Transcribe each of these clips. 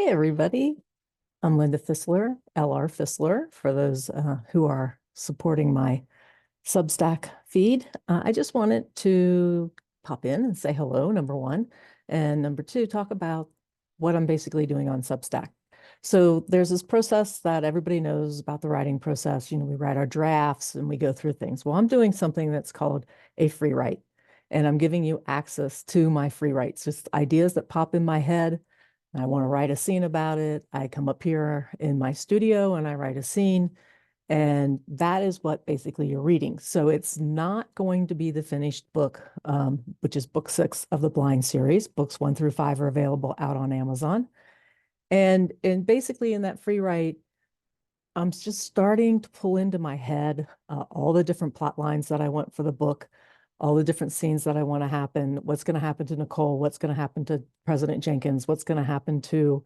Hey, everybody. I'm Linda Fisler, LR Fisler, for those who are supporting my Substack feed. I just wanted to pop in and say hello, number one, and number two, talk about what I'm basically doing on Substack. So there's this process that everybody knows about the writing process. You know, we write our drafts and we go through things. Well, I'm doing something that's called a free write, and I'm giving you access to my free writes, just ideas that pop in my head. I want to write a scene about it. I come up here in my studio and I write a scene. And that is what basically you're reading. So it's not going to be the finished book, which is book 6 of the Blind series. Books 1 through 5 are available out on Amazon. And basically in that free write, I'm just starting to pull into my head all the different plot lines that I want for the book, all the different scenes that I want to happen, what's going to happen to Nicole, what's going to happen to President Jenkins, what's going to happen to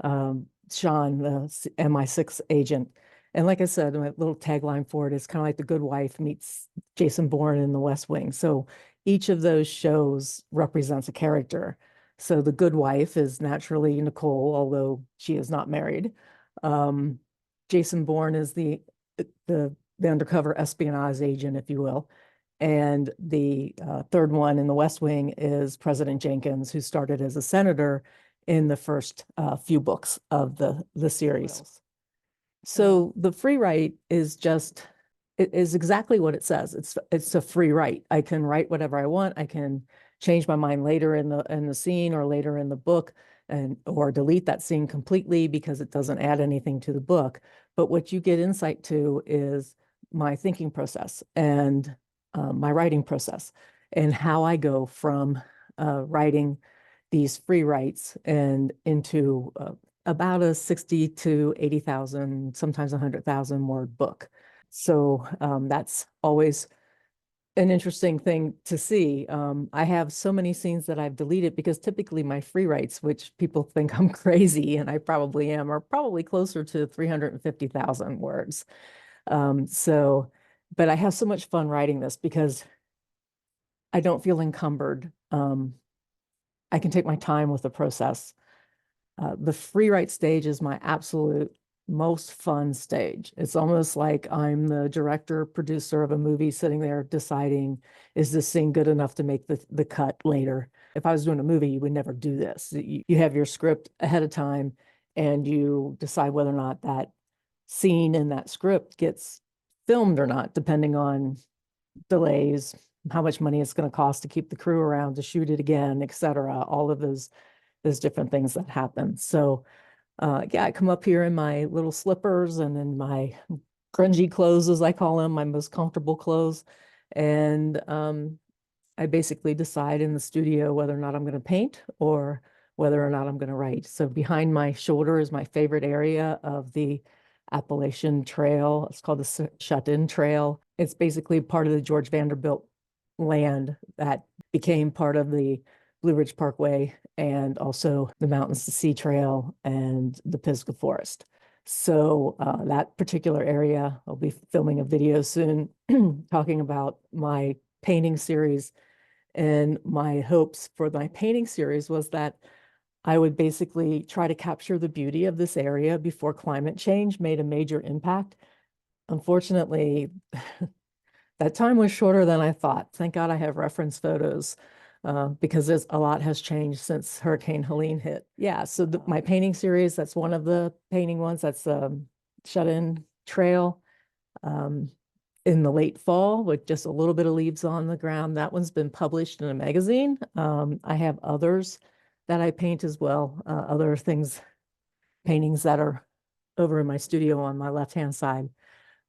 Sean, the MI6 agent. And like I said, my little tagline for it is kind of like The Good Wife meets Jason Bourne in The West Wing. So each of those shows represents a character. So The Good Wife is naturally Nicole, although she is not married. Jason Bourne is the undercover espionage agent, if you will. And the third one in The West Wing is President Jenkins, who started as a senator in the first few books of the series. So the free write is just, it is exactly what it says. It's a free write. I can write whatever I want. I can change my mind later in the scene or later in the book, and or delete that scene completely because it doesn't add anything to the book. But what you get insight to is my thinking process and my writing process and how I go from writing these free writes and into about a 60 to 80,000, sometimes 100,000 word book. So that's always an interesting thing to see. I have so many scenes that I've deleted because typically my free writes, which people think I'm crazy, and I probably am, are probably closer to 350,000 words. But I have so much fun writing this because I don't feel encumbered. I can take my time with the process. The free write stage is my absolute most fun stage. It's almost like I'm the director, producer of a movie sitting there deciding, is this scene good enough to make the cut later? If I was doing a movie, you would never do this. You have your script ahead of time and you decide whether or not that scene in that script gets filmed or not, depending on delays, how much money it's going to cost to keep the crew around to shoot it again, et cetera, all of those different things that happen. So yeah, I come up here in my little slippers and in my grungy clothes, as I call them, my most comfortable clothes. And I basically decide in the studio whether or not I'm going to paint or whether or not I'm going to write. So behind my shoulder is my favorite area of the Appalachian Trail. It's called the Shut-In Trail. It's basically part of the George Vanderbilt land that became part of the Blue Ridge Parkway and also the Mountains to Sea Trail and the Pisgah Forest. So that particular area, I'll be filming a video soon talking about my painting series. And my hopes for my painting series was that I would basically try to capture the beauty of this area before climate change made a major impact. Unfortunately, that time was shorter than I thought. Thank God I have reference photos because a lot has changed since Hurricane Helene hit. Yeah, so my painting series, that's one of the painting ones. That's Shut-In Trail in the late fall with just a little bit of leaves on the ground. That one's been published in a magazine. I have others that I paint as well, other things, paintings that are over in my studio on my left-hand side.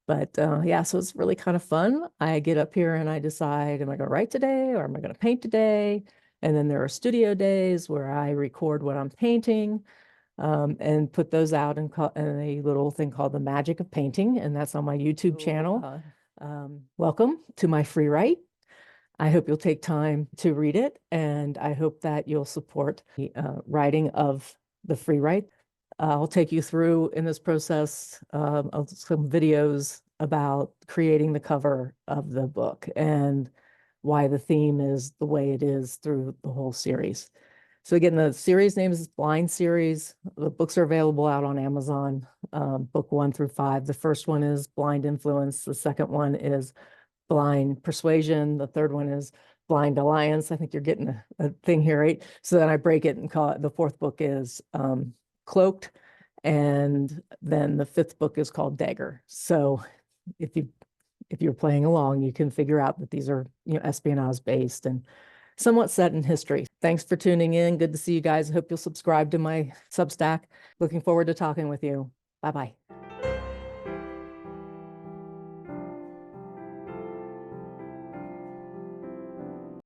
But yeah, so it's really kind of fun. I get up here and I decide, am I going to write today or am I going to paint today? And then there are studio days where I record what I'm painting and put those out in a little thing called The Magic of Painting. And that's on my YouTube channel. Welcome to my free write. I hope you'll take time to read it. And I hope that you'll support the writing of the free write. I'll take you through in this process of some videos about creating the cover of the book and why the theme is the way it is through the whole series. So again, the series name is Blind Series. The books are available out on Amazon, book 1 through 5. The first one is Blind Influence. The second one is Blind Persuasion. The third one is Blind Alliance. I think you're getting a thing here, right? So then I break it and call it, the fourth book is Cloaked. And then the fifth book is called Dagger. So if you're playing along, you can figure out that these are, espionage based and somewhat set in history. Thanks for tuning in. Good to see you guys. I hope you'll subscribe to my Substack. Looking forward to talking with you. Bye-bye.